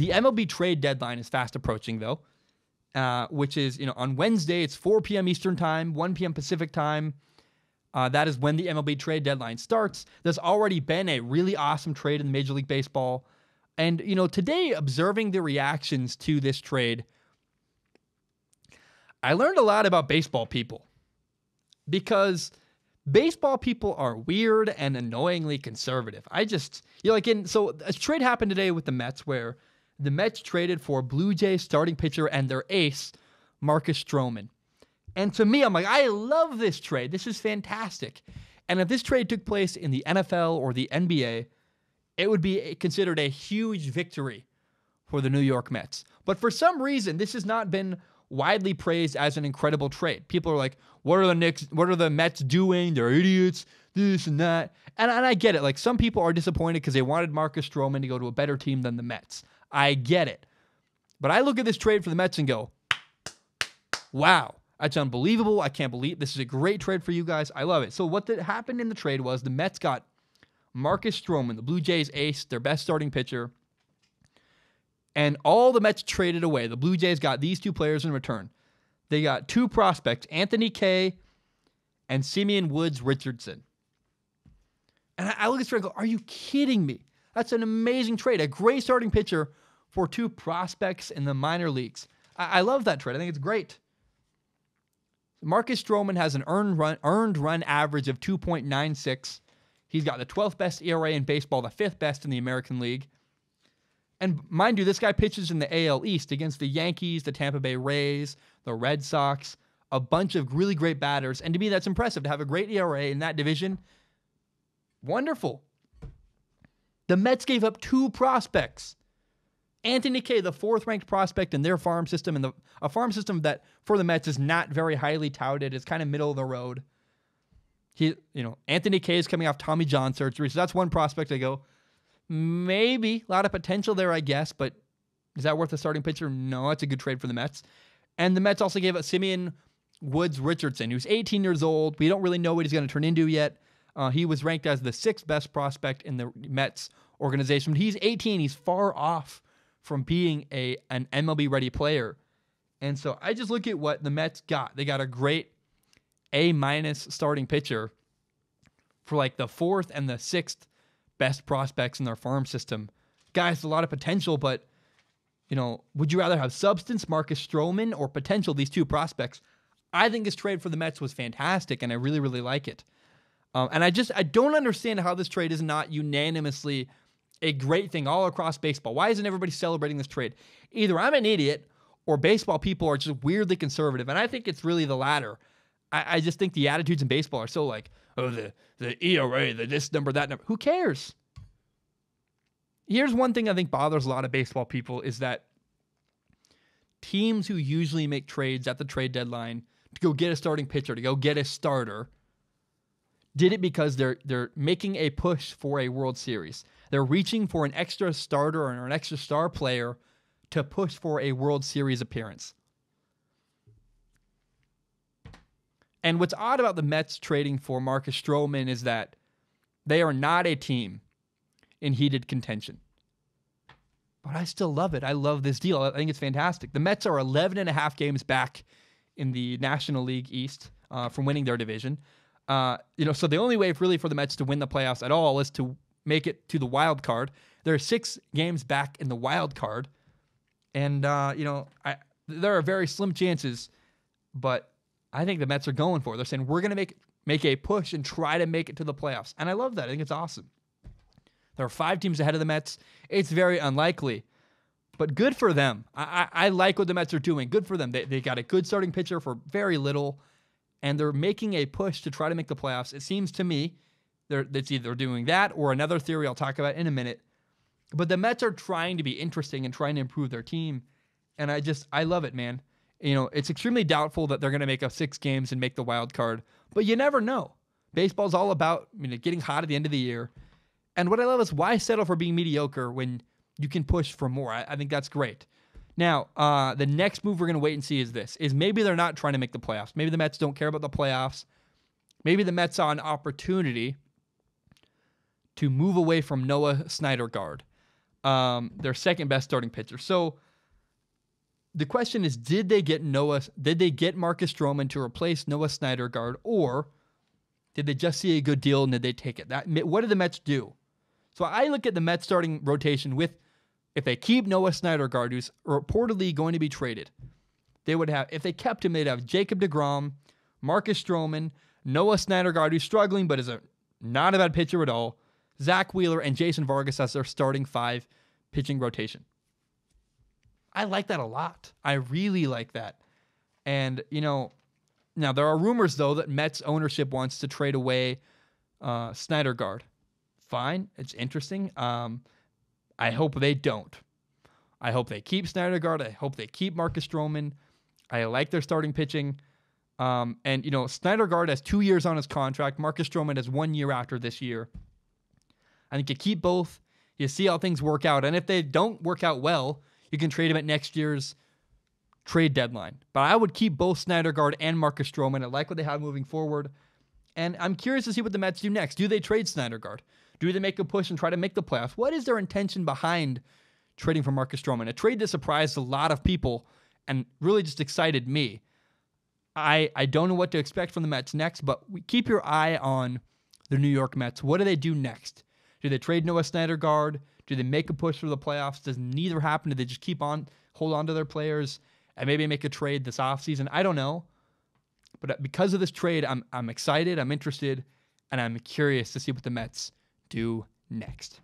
The MLB trade deadline is fast approaching, though, which is, on Wednesday, it's 4 p.m. Eastern time, 1 p.m. Pacific time. That is when the MLB trade deadline starts. There's already been a really awesome trade in Major League Baseball. And, today, observing the reactions to this trade, I learned a lot about baseball people. Because baseball people are weird and annoyingly conservative. So a trade happened today with the Mets where the Mets traded for Blue Jays starting pitcher and their ace, Marcus Stroman. And to me, I'm like, I love this trade. This is fantastic. And if this trade took place in the NFL or the NBA, it would be considered a huge victory for the New York Mets. But for some reason, this has not been widely praised as an incredible trade. People are like, what are the Mets doing? They're idiots, this and that. And I get it. Like, some people are disappointed because they wanted Marcus Stroman to go to a better team than the Mets. I get it. But I look at this trade for the Mets and go, wow, that's unbelievable. I can't believe this is a great trade for you guys. I love it. So what happened in the trade was the Mets got Marcus Stroman, the Blue Jays ace, their best starting pitcher, and all the Mets traded away. The Blue Jays got these two players in return. They got two prospects, Anthony Kay and Simeon Woods Richardson. And I look at this trade and go, are you kidding me? That's an amazing trade. A great starting pitcher for two prospects in the minor leagues. I love that trade. I think it's great. Marcus Stroman has an earned run average of 2.96. He's got the 12th best ERA in baseball, the 5th best in the American League. And mind you, this guy pitches in the AL East against the Yankees, the Tampa Bay Rays, the Red Sox, a bunch of really great batters. And to me, that's impressive to have a great ERA in that division. Wonderful. The Mets gave up two prospects. Anthony Kay, the 4th-ranked prospect in their farm system, and a farm system that for the Mets is not very highly touted. It's kind of middle of the road. Anthony Kay is coming off Tommy John surgery, so that's one prospect I go, maybe a lot of potential there, I guess, but is that worth a starting pitcher? No, that's a good trade for the Mets. And the Mets also gave up Simeon Woods Richardson, who's 18 years old. We don't really know what he's going to turn into yet. He was ranked as the 6th best prospect in the Mets organization. But he's 18. He's far off from being an MLB-ready player. And so I just look at what the Mets got. They got a great A-minus starting pitcher for like the 4th and the 6th best prospects in their farm system. Guys, a lot of potential, but, would you rather have substance, Marcus Stroman, or potential, these two prospects? I think this trade for the Mets was fantastic, and I really, really like it. And I don't understand how this trade is not unanimously a great thing all across baseball. Why isn't everybody celebrating this trade? Either I'm an idiot or baseball people are just weirdly conservative. And I think it's really the latter. I just think the attitudes in baseball are so like, oh, the ERA, the this number, that number. Who cares? Here's one thing I think bothers a lot of baseball people is that teams who usually make trades at the trade deadline to go get a starting pitcher, to go get a starter, did it because they're making a push for a World Series. They're reaching for an extra starter or an extra star player to push for a World Series appearance. And what's odd about the Mets trading for Marcus Stroman is that they are not a team in heated contention. But I still love it. I love this deal. I think it's fantastic. The Mets are 11.5 games back in the National League East from winning their division. So the only way really for the Mets to win the playoffs at all is to make it to the wild card. There are 6 games back in the wild card. And, there are very slim chances, but I think the Mets are going for it. They're saying, we're going to make a push and try to make it to the playoffs. And I love that. I think it's awesome. There are 5 teams ahead of the Mets. It's very unlikely, but good for them. I like what the Mets are doing. Good for them. They got a good starting pitcher for very little, and they're making a push to try to make the playoffs. It seems to me it's either doing that or another theory I'll talk about in a minute. But the Mets are trying to be interesting and trying to improve their team, and I love it, man. It's extremely doubtful that they're going to make up 6 games and make the wild card, but you never know. Baseball's all about getting hot at the end of the year. And what I love is why settle for being mediocre when you can push for more? I think that's great. Now, the next move we're going to wait and see is maybe they're not trying to make the playoffs. Maybe the Mets don't care about the playoffs. Maybe the Mets saw an opportunity to move away from Noah Syndergaard. their second best starting pitcher. So the question is, did they get Marcus Stroman to replace Noah Syndergaard, or did they just see a good deal and did they take it? What did the Mets do? So I look at the Mets starting rotation with, if they keep Noah Syndergaard, who's reportedly going to be traded, they would have, if they kept him, they'd have Jacob deGrom, Marcus Stroman, Noah Syndergaard, who's struggling but is not a bad pitcher at all, Zach Wheeler, and Jason Vargas as their starting 5 pitching rotation. I like that a lot. I really like that. And, now there are rumors, though, that Mets ownership wants to trade away Syndergaard. Fine. It's interesting. I hope they don't. I hope they keep Syndergaard. I hope they keep Marcus Stroman. I like their starting pitching. And, Syndergaard has 2 years on his contract. Marcus Stroman has 1 year after this year. I think you keep both. You see how things work out. And if they don't work out well, you can trade them at next year's trade deadline. But I would keep both Syndergaard and Marcus Stroman. I like what they have moving forward. And I'm curious to see what the Mets do next. Do they trade Syndergaard? Do they make a push and try to make the playoffs? What is their intention behind trading for Marcus Stroman? A trade that surprised a lot of people and really just excited me. I don't know what to expect from the Mets next, but keep your eye on the New York Mets. What do they do next? Do they trade Noah Syndergaard? Do they make a push for the playoffs? Does neither happen? Do they just hold on to their players and maybe make a trade this offseason? I don't know. But because of this trade, I'm excited, I'm interested, and I'm curious to see what the Mets do next.